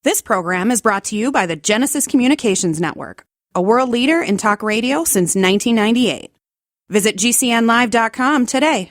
This program is brought to you by the Genesis Communications Network, a world leader in talk radio since 1998. Visit GCNlive.com today.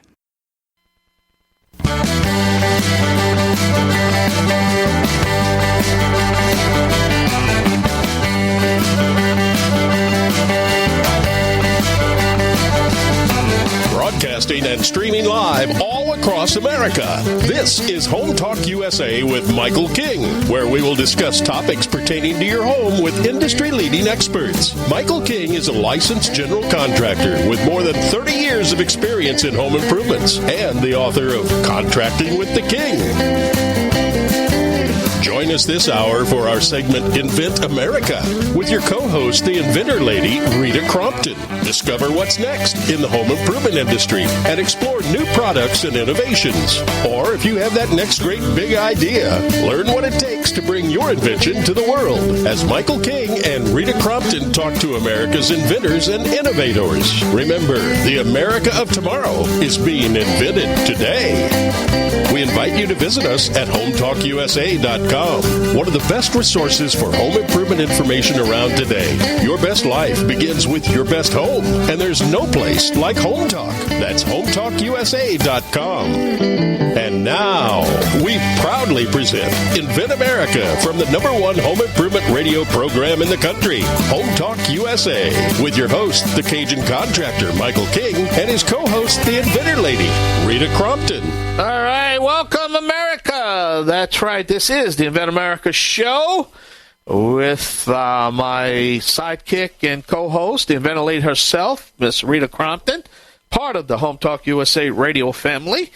Broadcasting and streaming live all across America. This is HomeTalkUSA with Michael King, where we will discuss topics pertaining to your home with industry-leading experts. Michael King is a licensed general contractor with more than 30 years of experience in home improvements and the author of Contracting with the King. Join us this hour for our segment Invent America with your co-host, the Inventor Lady, Rita Crompton. Discover what's next in the home improvement industry and explore new products and innovations. Or if you have that next great big idea, learn what it takes to bring your invention to the world. As Michael King and Rita Crompton talk to America's inventors and innovators. Remember, the America of tomorrow is being invented today. We invite you to visit us at HomeTalkUSA.com. One of the best resources for home improvement information around today. Your best life begins with your best home, and there's no place like Home Talk. That's HomeTalkUSA.com. And now, we proudly present Invent America from the #1 home improvement radio program in the country, Home Talk USA, with your host, the Cajun contractor, Michael King, and his co-host, the Inventor Lady, Rita Crompton. All right, welcome, America. That's right, this is the Invent America show with my sidekick and co-host, the Inventor Lady herself, Miss Rita Crompton, part of the Home Talk USA radio family.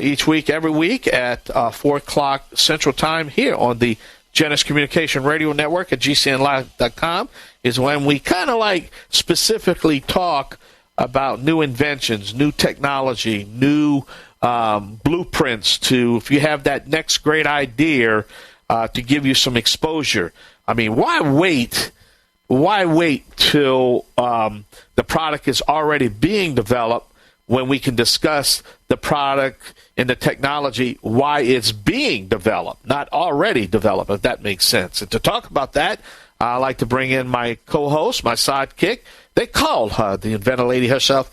Each week, every week at 4 o'clock Central Time here on the Genesis Communication Radio Network at GCNlive.com is when we kind of like specifically talk about new inventions, new technology, new blueprints to, if you have that next great idea, to give you some exposure. I mean, why wait? Why wait till the product is already being developed when we can discuss the product and the technology, why it's being developed, not already developed, if that makes sense. And to talk about that, I'd like to bring in my co-host, my sidekick. They call her the Inventor Lady herself,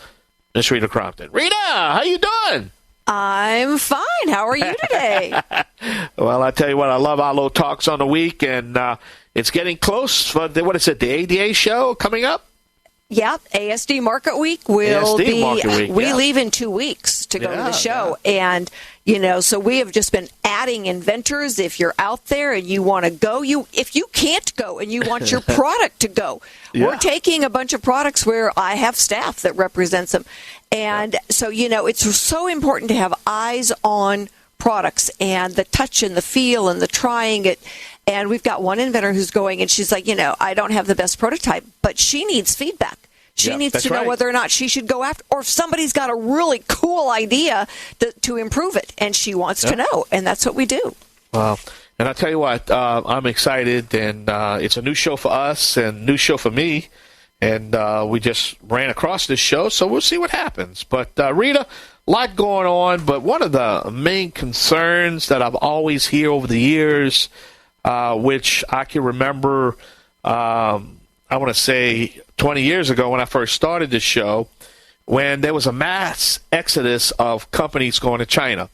Miss Rita Crompton. Rita, how you doing? I'm fine. How are you today? Well, I tell you what, I love our little talks on the week, and it's getting close for what is it, the ADA show coming up? Yeah, ASD Market Week will be. We leave in 2 weeks to go to the show, and so we have just been adding inventors. If you're out there and you want to go, if you can't go and you want your product to go, we're taking a bunch of products where I have staff that represents them, and so it's so important to have eyes on products and the touch and the feel and the trying it. And we've got one inventor who's going, and she's like, I don't have the best prototype, but she needs feedback. She needs to know whether or not she should go after, or if somebody's got a really cool idea to improve it, and she wants to know, and that's what we do. Wow. And I'll tell you what, I'm excited, and it's a new show for us and new show for me, and we just ran across this show, so we'll see what happens. But, Rita, a lot going on, but one of the main concerns that I've always heard over the years, which I can remember, I want to say 20 years ago when I first started this show, when there was a mass exodus of companies going to China.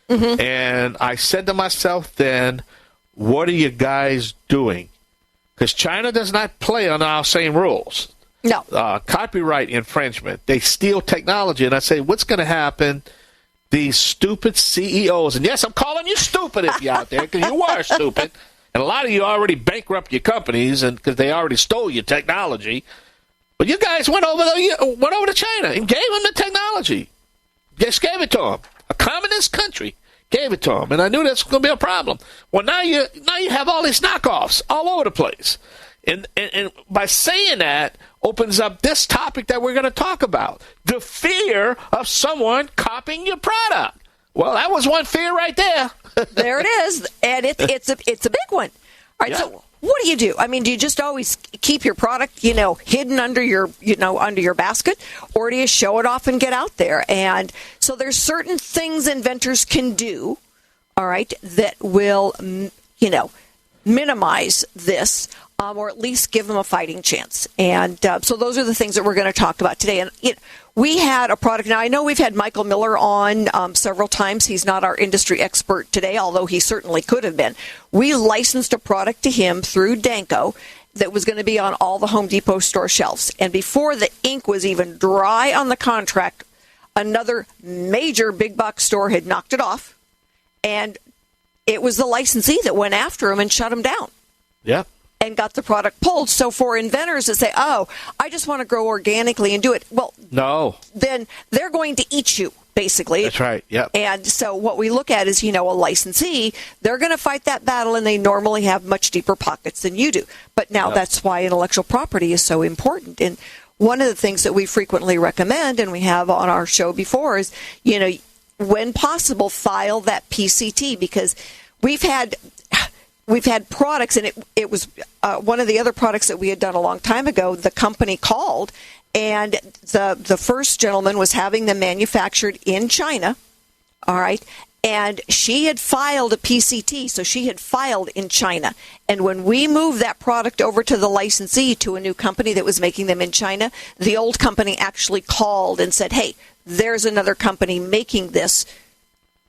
Mm-hmm. And I said to myself then, what are you guys doing? Because China does not play on our same rules. No. Copyright infringement. They steal technology. And I say, what's going to happen? These stupid CEOs, and yes, I'm calling you stupid if you're out there, because you are stupid. And a lot of you already bankrupt your companies because they already stole your technology. But you guys went over to China and gave them the technology. Just gave it to them. A communist country gave it to them. And I knew that's going to be a problem. Well, now you have all these knockoffs all over the place. And by saying that opens up this topic that we're going to talk about. The fear of someone copying your product. Well, that was one fear right there. There it is, and it's a big one. All right, so what do? I mean, do you just always keep your product, hidden under your basket, or do you show it off and get out there? And so there's certain things inventors can do, all right, that will, minimize this, or at least give them a fighting chance. And so those are the things that we're going to talk about today. And we had a product. Now, I know we've had Michael Miller on several times. He's not our industry expert today, although he certainly could have been. We licensed a product to him through Danco that was going to be on all the Home Depot store shelves. And before the ink was even dry on the contract, another major big box store had knocked it off. And it was the licensee that went after him and shut him down. Yeah. And got the product pulled. So for inventors that say, oh, I just want to grow organically and do it. Well, no. Then they're going to eat you, basically. That's right. Yep. And so what we look at is, a licensee, they're going to fight that battle, and they normally have much deeper pockets than you do. But now that's why intellectual property is so important. And one of the things that we frequently recommend, and we have on our show before, is, when possible, file that PCT, because we've had products, and it was one of the other products that we had done a long time ago. The company called, and the first gentleman was having them manufactured in China, all right, and she had filed a PCT, so she had filed in China. And when we moved that product over to the licensee, to a new company that was making them in China, the old company actually called and said, hey, there's another company making this.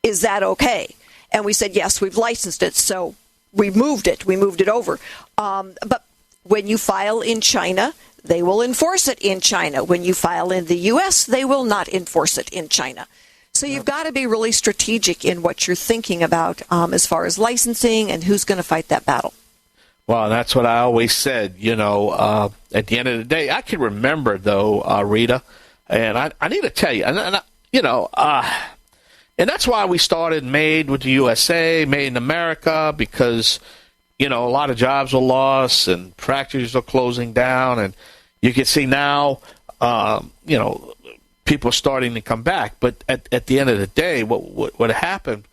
Is that okay? And we said, yes, we've licensed it. So we moved it over. But when you file in China, they will enforce it in China. When you file in the U.S., they will not enforce it in China. So you've got to be really strategic in what you're thinking about as far as licensing and who's going to fight that battle. Well, that's what I always said, at the end of the day. I can remember, though, Rita, and I need to tell you, and that's why we started Made with the USA, Made in America, because, a lot of jobs were lost and factories are closing down. And you can see now, people are starting to come back. But at the end of the day, what happened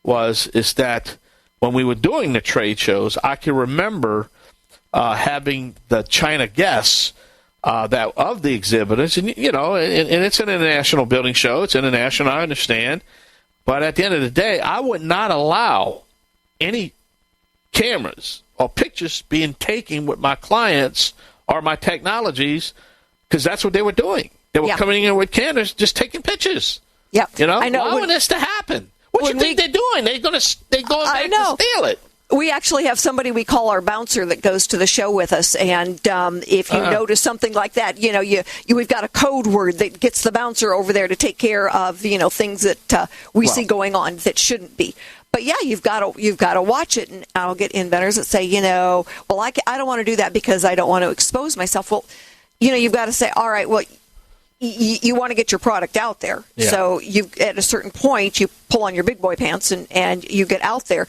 is that when we were doing the trade shows, I can remember having the China guests that of the exhibitors. And, and it's an international building show. It's international, I understand. But at the end of the day, I would not allow any cameras or pictures being taken with my clients or my technologies, because that's what they were doing. They were coming in with cameras, just taking pictures. Yep. I know. Why would this to happen? What do you think they're doing? They're going back to steal it. We actually have somebody we call our bouncer that goes to the show with us, and if you notice something like that, we've got a code word that gets the bouncer over there to take care of things that we see going on that shouldn't be. But yeah, you've got to watch it, and I'll get inventors that say, well, I don't want to do that because I don't want to expose myself. Well, you've got to say, all right, well, you want to get your product out there. Yeah. So at a certain point, you pull on your big boy pants and you get out there.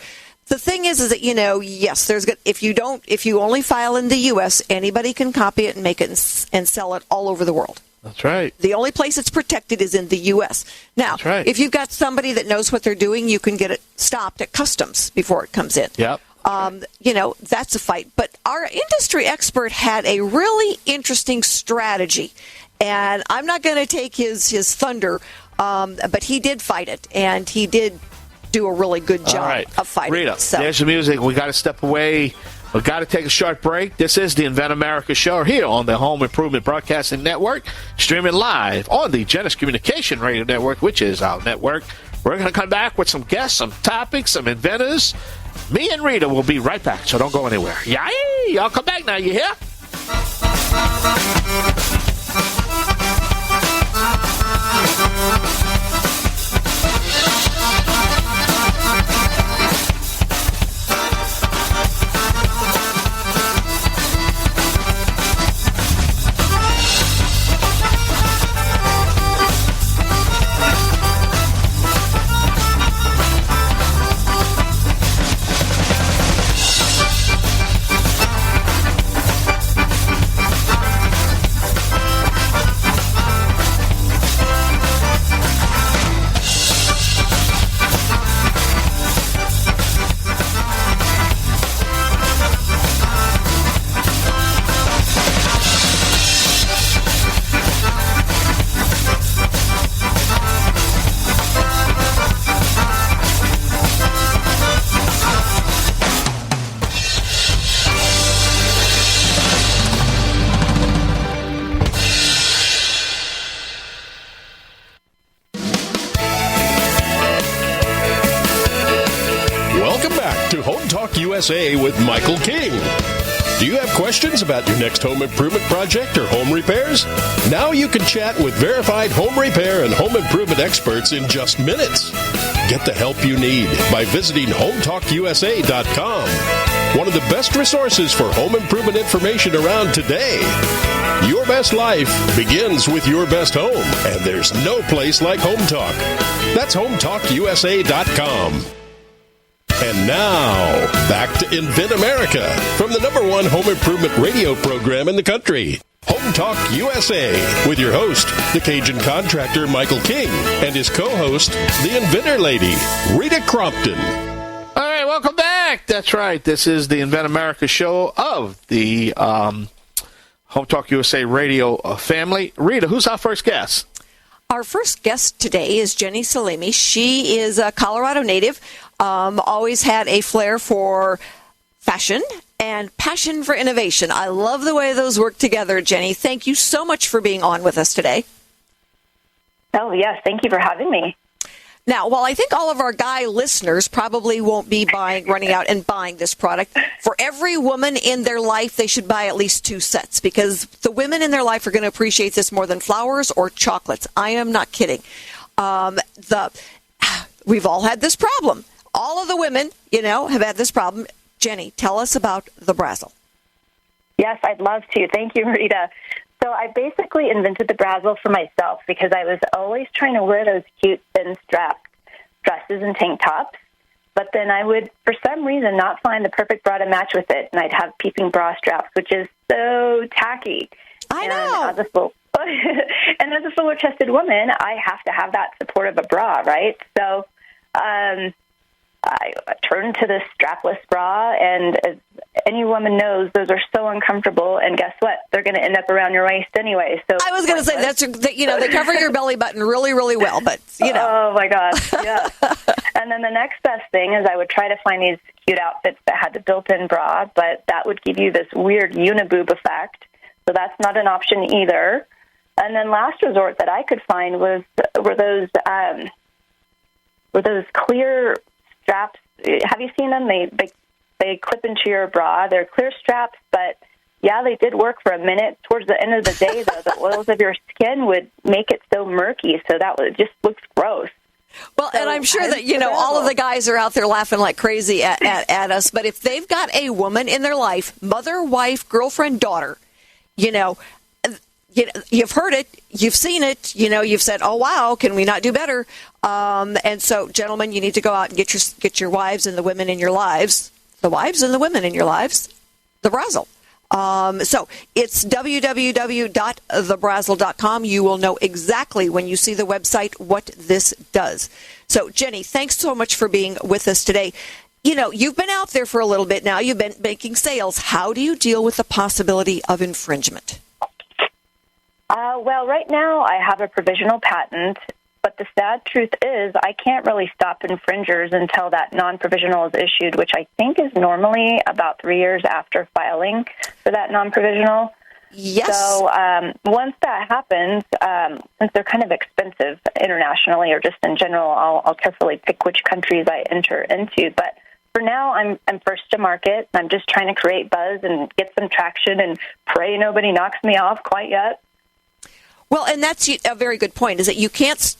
The thing is that, yes, if you only file in the U.S., anybody can copy it and make it and sell it all over the world. That's right. The only place it's protected is in the U.S. Now, if you've got somebody that knows what they're doing, you can get it stopped at customs before it comes in. Yep. That's a fight. But our industry expert had a really interesting strategy, and I'm not going to take his thunder, but he did fight it, and he did do a really good job of fighting. Rita, there's the music. We got to step away. We got to take a short break. This is the Invent America Show here on the Home Improvement Broadcasting Network, streaming live on the Genesis Communication Radio Network, which is our network. We're going to come back with some guests, some topics, some inventors. Me and Rita will be right back, so don't go anywhere. Yay! Y'all come back now, you hear? USA with Michael King. Do you have questions about your next home improvement project or home repairs? Now you can chat with verified home repair and home improvement experts in just minutes. Get the help you need by visiting HomeTalkUSA.com. One of the best resources for home improvement information around today. Your best life begins with your best home, and there's no place like Home Talk. That's HomeTalkUSA.com. And now, back to Invent America from the #1 home improvement radio program in the country. Home Talk USA with your host, the Cajun contractor Michael King, and his co-host, the Inventor Lady, Rita Crompton. All right, welcome back. That's right. This is the Invent America show of the Home Talk USA radio family. Rita, who's our first guest? Our first guest today is Jenny Salimi. She is a Colorado native, always had a flair for fashion and passion for innovation. I love the way those work together, Jenny. Thank you so much for being on with us today. Oh, yes. Thank you for having me. Now, while I think all of our guy listeners probably won't be running out and buying this product, for every woman in their life, they should buy at least 2 sets because the women in their life are going to appreciate this more than flowers or chocolates. I am not kidding. We've all had this problem. All of the women, have had this problem. Jenny, tell us about the Brazzle. Yes, I'd love to. Thank you, Rita. So I basically invented the Brazzle for myself because I was always trying to wear those cute thin strapped dresses and tank tops, but then I would, for some reason, not find the perfect bra to match with it, and I'd have peeping bra straps, which is so tacky. I know. And as a fuller-chested woman, I have to have that support of a bra, right? So I turned to this strapless bra, and as any woman knows, those are so uncomfortable, and guess what? They're going to end up around your waist anyway. So I was going to say, they cover your belly button really, really well, but, Oh, my gosh, yeah. And then the next best thing is I would try to find these cute outfits that had the built-in bra, but that would give you this weird uniboob effect, so that's not an option either. And then last resort that I could find were those clear straps. Have you seen them? They clip into your bra. They're clear straps, but yeah, they did work for a minute. Towards the end of the day, though, the oils of your skin would make it so murky, so it just looks gross. Well, and I'm sure that, all of the guys are out there laughing like crazy at us, but if they've got a woman in their life, mother, wife, girlfriend, daughter, you've heard it, you've seen it, you've said, oh, wow, can we not do better? And so, gentlemen, you need to go out and get your wives and the women in your lives, the wives and the women in your lives, the Brazzle. So it's www.thebrazzle.com. You will know exactly when you see the website what this does. So, Jenny, thanks so much for being with us today. You've been out there for a little bit now. You've been making sales. How do you deal with the possibility of infringement? Well, right now I have a provisional patent, but the sad truth is I can't really stop infringers until that non-provisional is issued, which I think is normally about 3 years after filing for that non-provisional. Yes. So once that happens, since they're kind of expensive internationally or just in general, I'll carefully pick which countries I enter into. But for now, I'm first to market. I'm just trying to create buzz and get some traction and pray nobody knocks me off quite yet. Well, and that's a very good point, is that you can't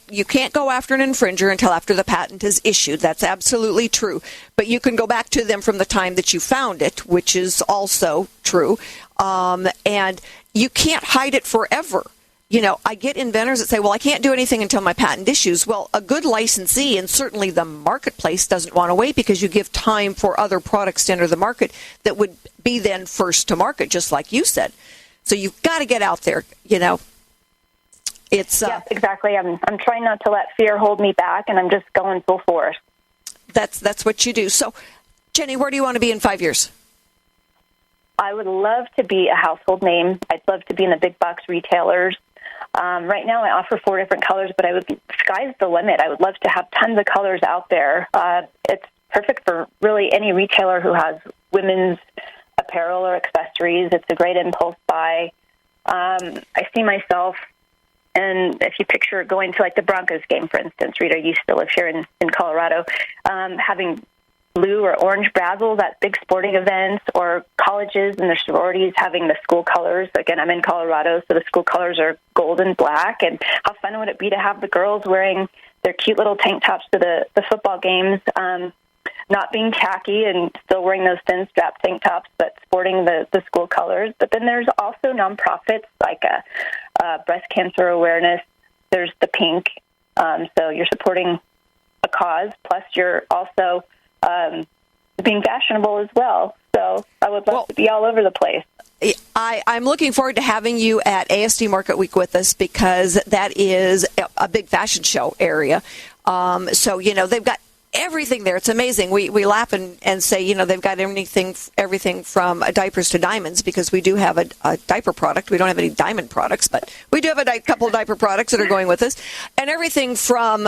go after an infringer until after the patent is issued. That's absolutely true. But you can go back to them from the time that you found it, which is also true. And you can't hide it forever. I get inventors that say, well, I can't do anything until my patent issues. Well, a good licensee, and certainly the marketplace, doesn't want to wait because you give time for other products to enter the market that would be then first to market, just like you said. So you've got to get out there, Yes, exactly. I'm trying not to let fear hold me back, and I'm just going full force. That's what you do. So, Jenny, where do you want to be in 5 years? I would love to be a household name. I'd love to be in the big box retailers. Right now I offer 4 different colors, but sky's the limit. I would love to have tons of colors out there. It's perfect for really any retailer who has women's apparel or accessories. It's a great impulse buy. I see myself, and if you picture going to like the Broncos game, for instance, Rita, you still live here in Colorado, having blue or orange Brazzles at big sporting events, or colleges and their sororities having the school colors. Again, I'm in Colorado, so the school colors are gold and black. And how fun would it be to have the girls wearing their cute little tank tops to the football games, not being tacky and still wearing those thin strap tank tops, but sporting the school colors. But then there's also nonprofits like breast cancer awareness. There's the pink. So you're supporting a cause, plus you're also being fashionable as well. So I would love to be all over the place. I'm looking forward to having you at ASD Market Week with us, because that is a big fashion show area. So, they've got everything there. It's amazing. We laugh and say, they've got everything from diapers to diamonds, because we do have a diaper product. We don't have any diamond products, but we do have a couple of diaper products that are going with us. And everything from,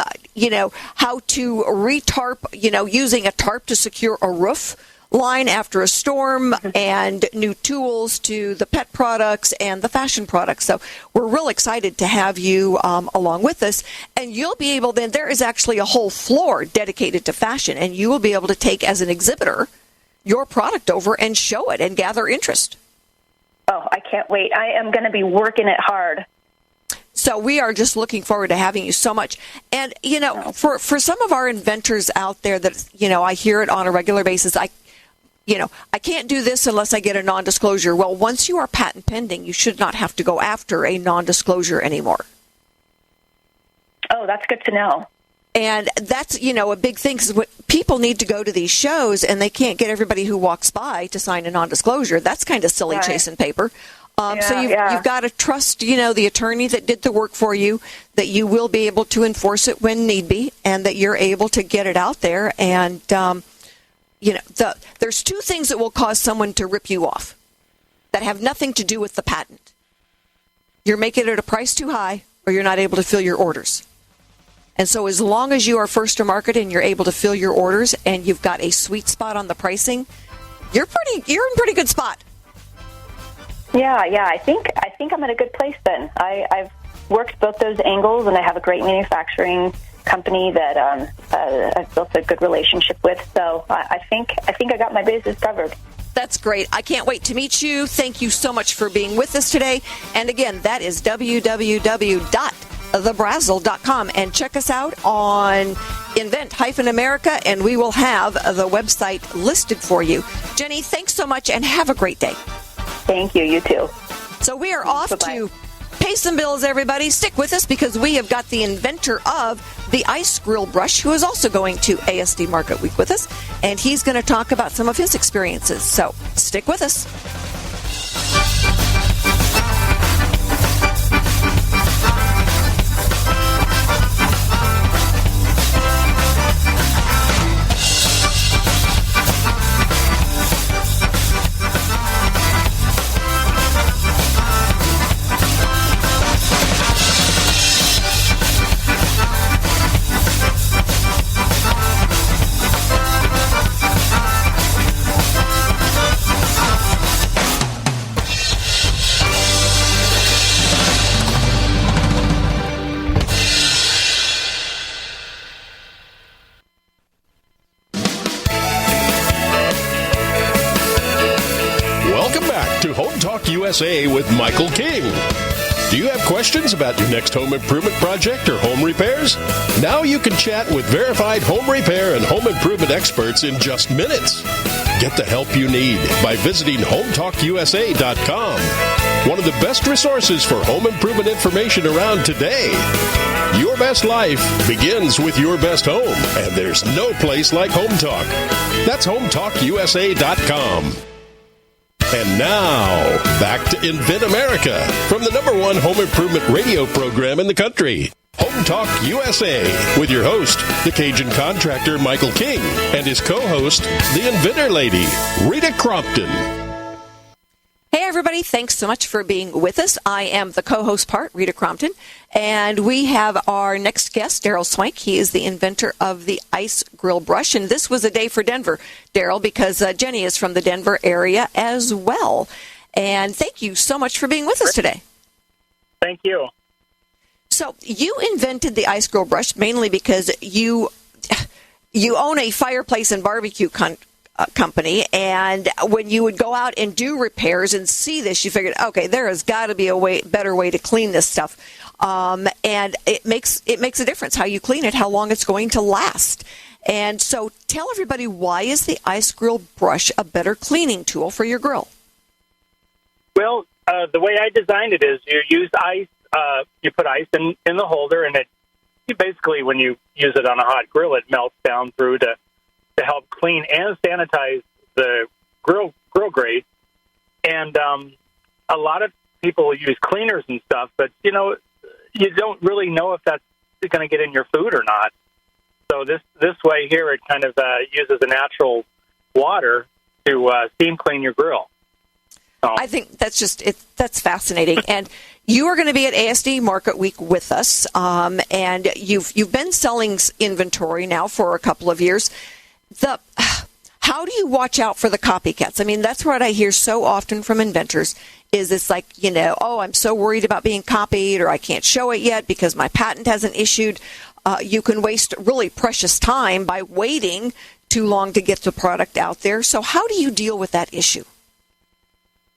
how to retarp, using a tarp to secure a roof line after a storm, and new tools, to the pet products and the fashion products. So we're real excited to have you along with us. And you'll be able, then there is actually a whole floor dedicated to fashion, and you will be able to take as an exhibitor your product over and show it and gather interest. Oh, I can't wait. I am going to be working it hard. So we are just looking forward to having you so much. And, for some of our inventors out there that, I hear it on a regular basis, I can't do this unless I get a non-disclosure. Well, once you are patent pending, you should not have to go after a non-disclosure anymore. Oh, that's good to know. And that's, a big thing, because people need to go to these shows, and they can't get everybody who walks by to sign a non-disclosure. That's kind of silly, right? Chasing paper. So you've got to trust, the attorney that did the work for you, that you will be able to enforce it when need be, and that you're able to get it out there. And, there's two things that will cause someone to rip you off that have nothing to do with the patent. You're making it a price too high, or you're not able to fill your orders. And so as long as you are first to market and you're able to fill your orders, and you've got a sweet spot on the pricing, you're in pretty good spot. Yeah. I think I'm in a good place then. I've worked both those angles, and I have a great manufacturing company that I've built a good relationship with. So I think I got my bases covered. That's great. I can't wait to meet you. Thank you so much for being with us today. And again, that is www.thebrazzle.com. And check us out on Invent-America, and we will have the website listed for you. Jenny, thanks so much, and have a great day. Thank you. You too. So we are off to pay some bills, everybody. Stick with us, because we have got the inventor of the ice grill brush, who is also going to ASD Market Week with us, and he's going to talk about some of his experiences. So stick with us. USA with Michael King. Do you have questions about your next home improvement project or home repairs? Now you can chat with verified home repair and home improvement experts in just minutes. Get the help you need by visiting HomeTalkUSA.com. One of the best resources for home improvement information around today. Your best life begins with your best home, and there's no place like Home Talk. That's HomeTalkUSA.com. And now, back to Invent America from the #1 home improvement radio program in the country. Home Talk USA with your host, the Cajun contractor Michael King, and his co-host, the Inventor Lady, Rita Crompton. Hey, everybody. Thanks so much for being with us. I am the co-host part, Rita Crompton, and we have our next guest, Darrell Swink. He is the inventor of the ice grill brush, and this was a day for Denver, Darrell, because Jenny is from the Denver area as well. And thank you so much for being with us today. Thank you. So you invented the ice grill brush mainly because you you own a fireplace and barbecue company, and when you would go out and do repairs and see this, you figured, okay, there has got to be a better way to clean this stuff. And it makes a difference how you clean it, how long it's going to last. And so tell everybody, why is the ice grill brush a better cleaning tool for your grill? Well, the way I designed it is you use ice, you put ice in the holder, and you basically, when you use it on a hot grill, it melts down through to help clean and sanitize the grill grate. And a lot of people use cleaners and stuff, but, you don't really know if that's going to get in your food or not. So this way here, it kind of uses a natural water to steam clean your grill. So. I think that's fascinating. And you are going to be at ASD Market Week with us, and you've been selling inventory now for a couple of years. How do you watch out for the copycats? I mean, that's what I hear so often from inventors. Is it's like, I'm so worried about being copied, or I can't show it yet because my patent hasn't issued. You can waste really precious time by waiting too long to get the product out there. So how do you deal with that issue?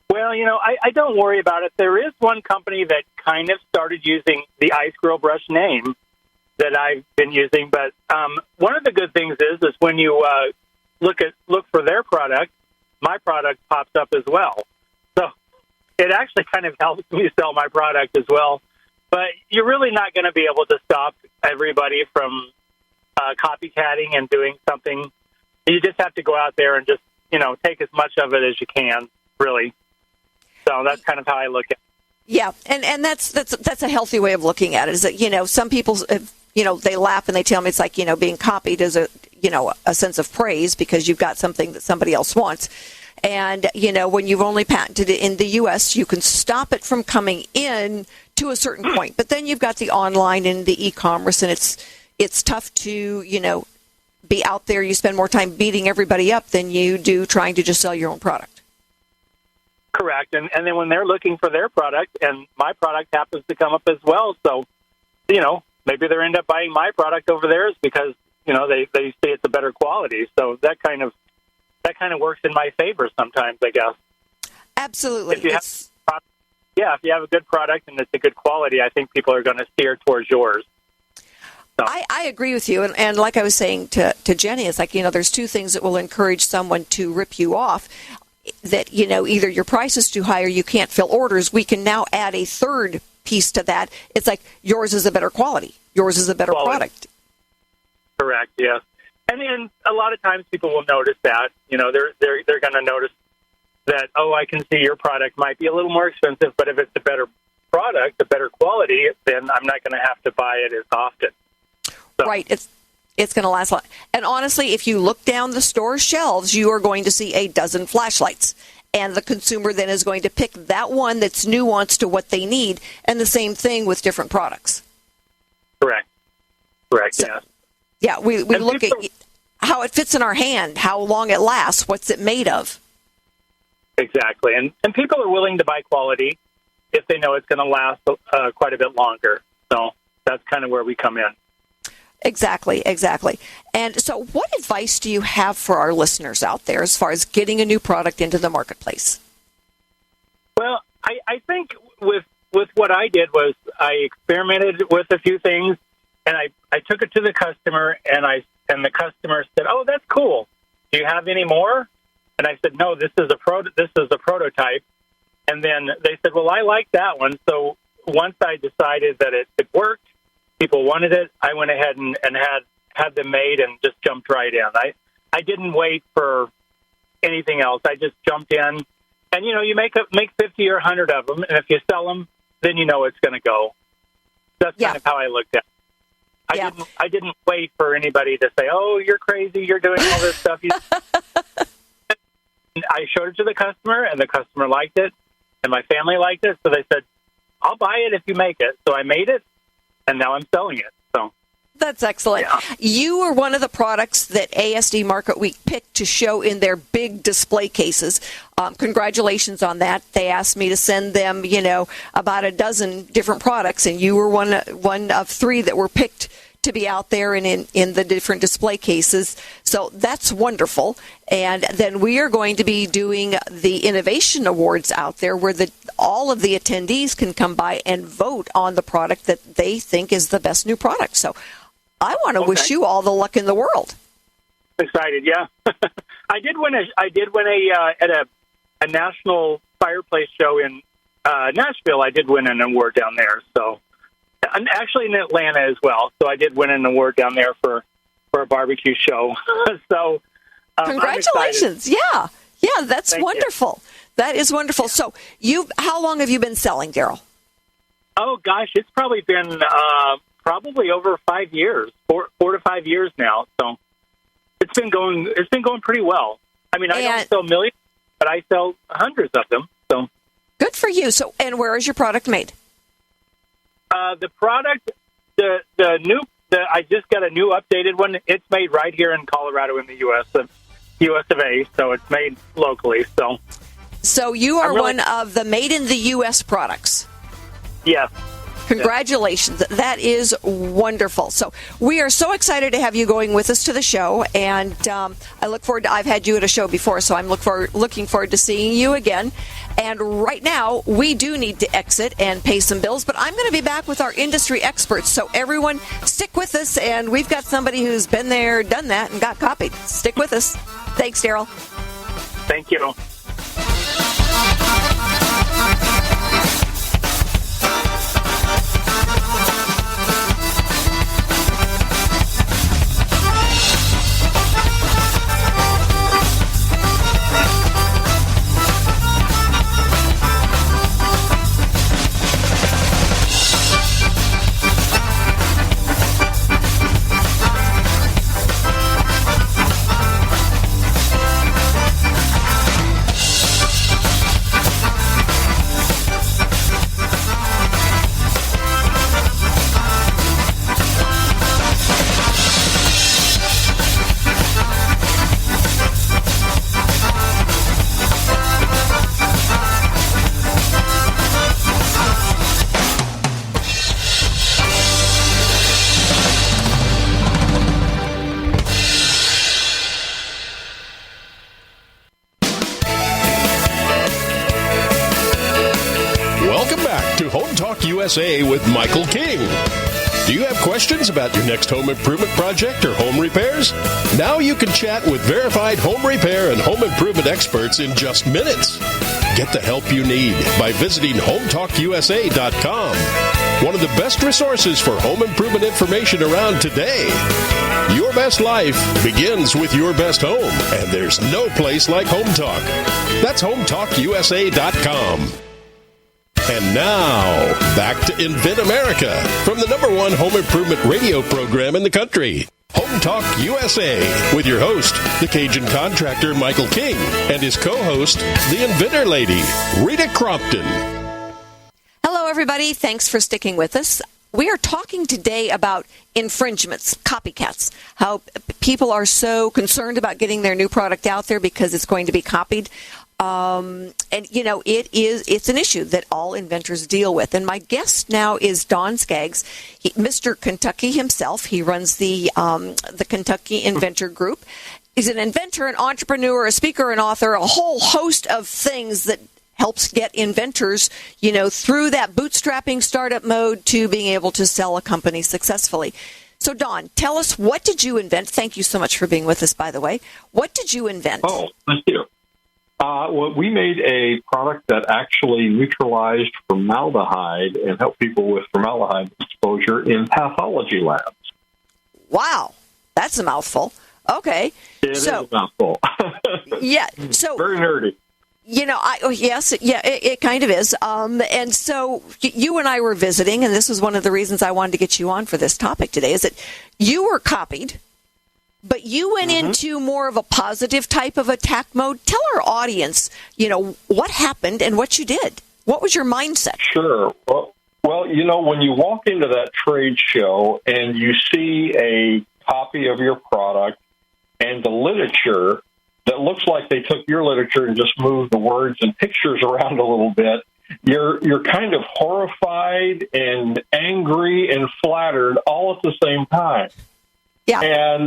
Well, I don't worry about it. There is one company that kind of started using the ice grill brush name that I've been using, but one of the good things is when you look for their product, my product pops up as well. So it actually kind of helps me sell my product as well. But you're really not going to be able to stop everybody from copycatting and doing something. You just have to go out there and just, take as much of it as you can, really. So that's kind of how I look at it. Yeah, and that's a healthy way of looking at it. Is that some people, they laugh and they tell me it's like being copied is a sense of praise because you've got something that somebody else wants. And when you've only patented it in the U.S., you can stop it from coming in to a certain point. But then you've got the online and the e-commerce, and it's tough to be out there. You spend more time beating everybody up than you do trying to just sell your own product. Correct. And then when they're looking for their product, and my product happens to come up as well, so, maybe they end up buying my product over theirs because, they see it's a better quality. So that kind of works in my favor sometimes, I guess. Absolutely. If you have a good product and it's a good quality, I think people are going to steer towards yours. So. I agree with you. And like I was saying to Jenny, it's like, there's two things that will encourage someone to rip you off. That, either your price is too high or you can't fill orders. We can now add a third piece to that. It's like yours is a better quality. Yours is a better product. Correct, yes. And a lot of times people will notice that. They're going to notice that, I can see your product might be a little more expensive, but if it's a better product, a better quality, then I'm not going to have to buy it as often. So. Right. It's going to last long. And honestly, if you look down the store shelves, you are going to see a dozen flashlights. And the consumer then is going to pick that one that's nuanced to what they need. And the same thing with different products. Correct, so, yes. Yeah, we look at how it fits in our hand, how long it lasts, what's it made of. Exactly. And people are willing to buy quality if they know it's going to last quite a bit longer. So that's kind of where we come in. Exactly. And so what advice do you have for our listeners out there as far as getting a new product into the marketplace? Well, I think with what I did was I experimented with a few things, and I took it to the customer, and the customer said, "Oh, that's cool. Do you have any more?" And I said, "No, this is a prototype." And then they said, "Well, I like that one." So once I decided that it worked, people wanted it, I went ahead and had them made and just jumped right in. I didn't wait for anything else. I just jumped in. And, you make 50 or 100 of them, and if you sell them, then you know it's going to go. That's kind of how I looked at it. I didn't wait for anybody to say, "Oh, you're crazy, you're doing all this stuff." I showed it to the customer, and the customer liked it, and my family liked it, so they said, "I'll buy it if you make it." So I made it. And now I'm selling it. So that's excellent. Yeah. You were one of the products that ASD Market Week picked to show in their big display cases. Congratulations on that. They asked me to send them, about a dozen different products, and you were one of three that were picked to be out there and in the different display cases. So that's wonderful. And then we are going to be doing the Innovation Awards out there where all of the attendees can come by and vote on the product that they think is the best new product. So I want to wish you all the luck in the world. Excited, yeah. I did win at a national fireplace show in Nashville. I did win an award down there. So, and actually in Atlanta as well. So I did win an award down there for a barbecue show. So, congratulations! Yeah, that's wonderful. That is wonderful. So, how long have you been selling, Darrell? Oh gosh, it's probably been probably over 5 years, 4 to 5 years now. So it's been going pretty well. I mean, I don't sell millions, but I sell hundreds of them. So good for you. So, and where is your product made? The product, I just got a new updated one. It's made right here in Colorado in the U.S. of A. So it's made locally. So you are one of the made in the U.S. products. Yes. Congratulations. That is wonderful. So we are so excited to have you going with us to the show, and I look forward to, I've had you at a show before, so I'm looking forward to seeing you again. And right now, we do need to exit and pay some bills, but I'm going to be back with our industry experts. So everyone, stick with us, and we've got somebody who's been there, done that, and got copied. Stick with us. Thanks, Darrell. Thank you. HomeTalkUSA with Michael King. Do you have questions about your next home improvement project or home repairs? Now you can chat with verified home repair and home improvement experts in just minutes. Get the help you need by visiting HomeTalkUSA.com. One of the best resources for home improvement information around today. Your best life begins with your best home, and there's no place like HomeTalk. That's HomeTalkUSA.com. And now, back to Invent America from the #1 home improvement radio program in the country, Home Talk USA, with your host, the Cajun contractor Michael King, and his co-host, the Inventor Lady, Rita Crompton. Hello, everybody. Thanks for sticking with us. We are talking today about infringements, copycats, how people are so concerned about getting their new product out there because it's going to be copied. And, you know, it's an issue that all inventors deal with. And my guest now is Don Skaggs, Mr. Kentucky himself. He runs the Kentucky Inventor Group. He's an inventor, an entrepreneur, a speaker, an author, a whole host of things that helps get inventors, you know, through that bootstrapping startup mode to being able to sell a company successfully. So, Don, tell us, what did you invent? Thank you so much for being with us, by the way. What did you invent? Oh, thank you. Well, we made a product that actually neutralized formaldehyde and helped people with formaldehyde exposure in pathology labs. Wow, that's a mouthful. Okay. It is a mouthful. Yeah. So very nerdy. You know, it kind of is. And so you and I were visiting, and this was one of the reasons I wanted to get you on for this topic today, is that you were copied, but you went into more of a positive type of attack mode. Tell our audience, you know, what happened and what you did. What was your mindset? Sure. Well, you know, when you walk into that trade show and you see a copy of your product and the literature that looks like they took your literature and just moved the words and pictures around a little bit, you're kind of horrified and angry and flattered all at the same time. Yeah.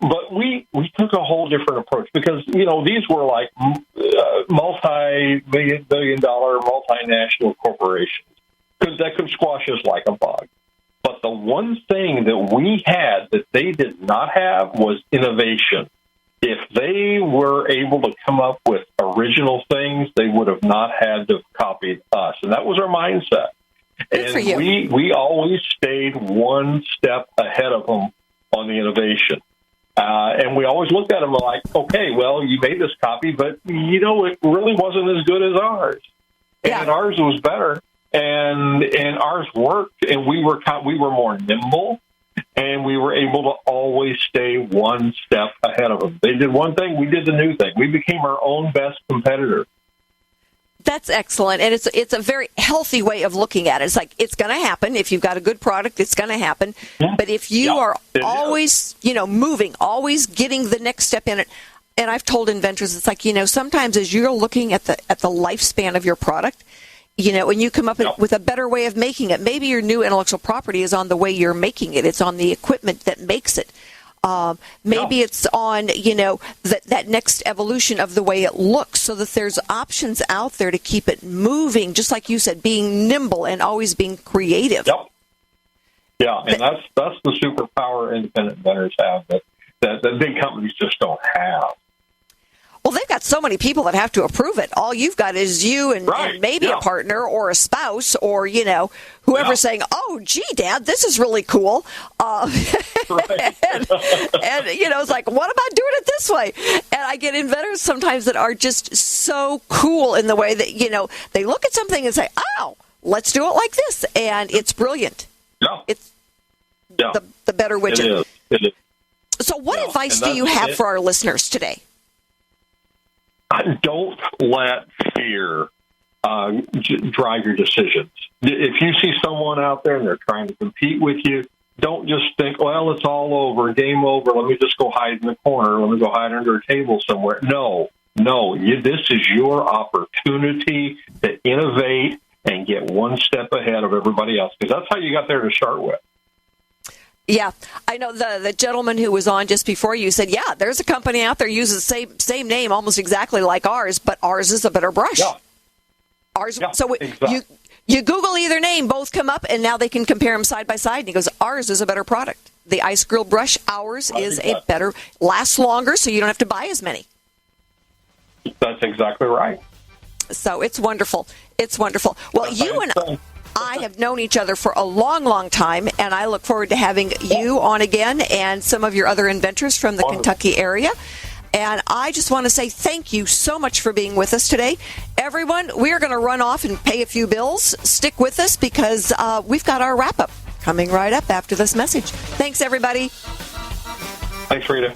But we took a whole different approach because, these were like multi-billion-dollar multinational corporations that could squash us like a bug. But the one thing that we had that they did not have was innovation. If they were able to come up with original things, they would have not had to copy us. And that was our mindset. Good for you. We always stayed one step ahead of them on the innovation. And we always looked at them like, okay, well, you made this copy, but, it really wasn't as good as ours. Yeah. And ours was better. And ours worked, and we were more nimble, and we were able to always stay one step ahead of them. They did one thing, we did the new thing. We became our own best competitor. That's excellent, and it's a very healthy way of looking at it. It's like it's going to happen. If you've got a good product, it's going to happen. Yeah. But if you are always, moving, always getting the next step in it, and I've told inventors, it's like, sometimes as you're looking at the lifespan of your product, when you come up with a better way of making it, maybe your new intellectual property is on the way you're making it. It's on the equipment that makes it. Maybe it's on, that next evolution of the way it looks, so that there's options out there to keep it moving, just like you said, being nimble and always being creative. Yep. Yeah, and that's the superpower independent inventors have that big companies just don't have. Well, they've got so many people that have to approve it. All you've got is you and maybe a partner or a spouse or, whoever's saying, oh, gee, Dad, this is really cool. And it's like, what about doing it this way? And I get inventors sometimes that are just so cool in the way that, they look at something and say, oh, let's do it like this. And it's brilliant. Yeah. It's the better widget. It is. So what advice do you have for our listeners today? Don't let fear drive your decisions. If you see someone out there and they're trying to compete with you, don't just think, well, it's all over, game over, let me just go hide in the corner, let me go hide under a table somewhere. No, this is your opportunity to innovate and get one step ahead of everybody else, because that's how you got there to start with. Yeah, I know the gentleman who was on just before you said, yeah, there's a company out there uses the same name almost exactly like ours, but ours is a better brush. Yeah. Exactly. You Google either name, both come up, and now they can compare them side by side. And he goes, ours is a better product. The ice grill brush, ours is a better, lasts longer, so you don't have to buy as many. That's exactly right. So it's wonderful. It's wonderful. Well, you and I have known each other for a long, long time, and I look forward to having you on again and some of your other inventors from the Kentucky area. And I just want to say thank you so much for being with us today. Everyone, we are going to run off and pay a few bills. Stick with us because we've got our wrap-up coming right up after this message. Thanks, everybody. Thanks, Rita.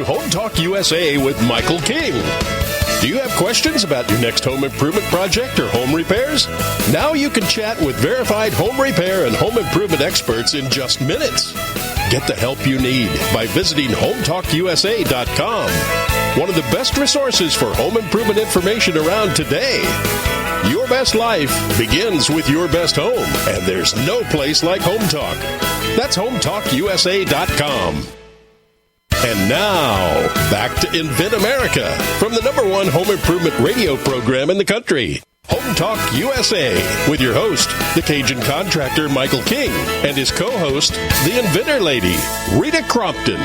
HomeTalkUSA with Michael King. Do you have questions about your next home improvement project or home repairs? Now you can chat with verified home repair and home improvement experts in just minutes. Get the help you need by visiting HomeTalkUSA.com. One of the best resources for home improvement information around today. Your best life begins with your best home, and there's no place like Home Talk. That's HomeTalkUSA.com. And now, back to Invent America from the #1 home improvement radio program in the country. Home Talk USA with your host, the Cajun contractor Michael King, and his co-host, the Inventor Lady, Rita Crompton.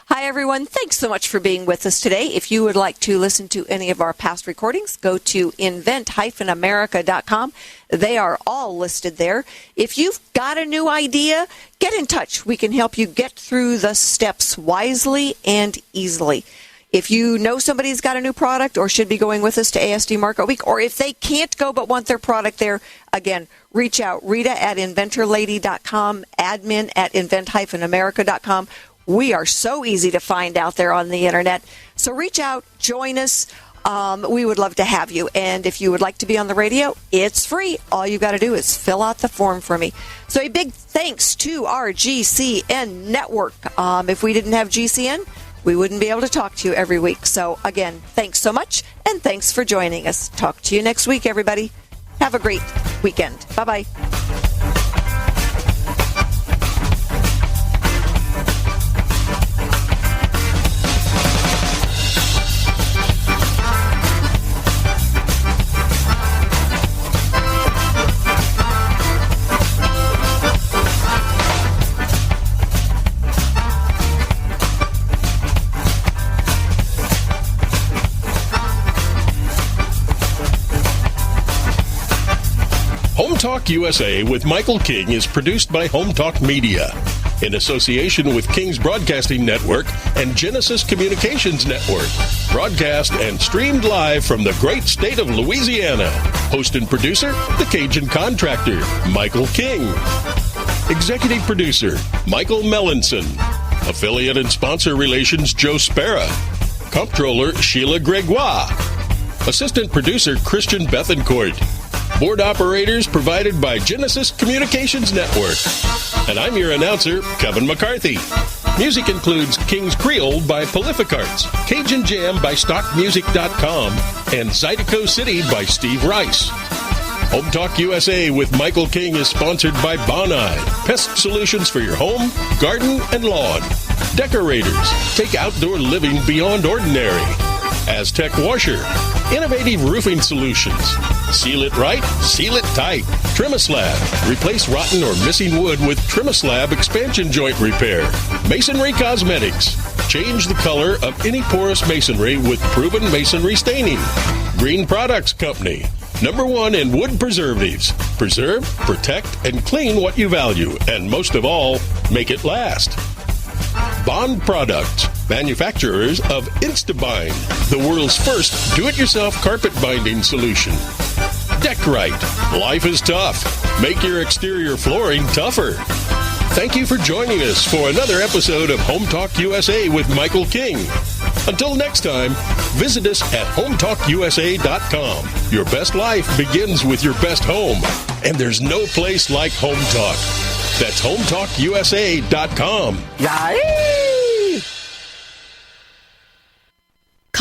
Hi, everyone. Thanks so much for being with us today. If you would like to listen to any of our past recordings, go to invent-america.com. They are all listed there. If you've got a new idea, get in touch. We can help you get through the steps wisely and easily. If you know somebody's got a new product or should be going with us to ASD Market Week, or if they can't go but want their product there, again, reach out. Rita at inventorlady.com, admin at invent-america.com. We are so easy to find out there on the internet. So reach out, join us. We would love to have you. And if you would like to be on the radio, it's free. All you got to do is fill out the form for me. So a big thanks to our GCN network. If we didn't have GCN, we wouldn't be able to talk to you every week. So again, thanks so much, and thanks for joining us. Talk to you next week, everybody. Have a great weekend. Bye-bye. Home Talk USA with Michael King is produced by Home Talk Media in association with King's Broadcasting Network and Genesis Communications Network. Broadcast and streamed live from the great state of Louisiana. Host and producer, the Cajun contractor, Michael King. Executive producer, Michael Mellinson. Affiliate and sponsor relations, Joe Spera. Comptroller, Sheila Gregoire. Assistant producer, Christian Bethencourt. Board operators provided by Genesis Communications Network. And I'm your announcer, Kevin McCarthy. Music includes King's Creole by Prolific Arts, Cajun Jam by StockMusic.com, and Zydeco City by Steve Rice. Home Talk USA with Michael King is sponsored by Bonide, pest solutions for your home, garden, and lawn. Decorators, take outdoor living beyond ordinary. Aztec Washer, innovative roofing solutions. Seal it right, seal it tight. Trimislab, replace rotten or missing wood with Trimislab expansion joint repair. Masonry Cosmetics, change the color of any porous masonry with proven masonry staining. Green Products Company, #1 in wood preservatives. Preserve, protect, and clean what you value, and most of all, make it last. Bond Products, manufacturers of InstaBind, the world's first do-it-yourself carpet binding solution. Deckrite, life is tough. Make your exterior flooring tougher. Thank you for joining us for another episode of Home Talk USA with Michael King. Until next time, visit us at HomeTalkUSA.com. Your best life begins with your best home, and there's no place like Home Talk. That's HomeTalkUSA.com. Yay!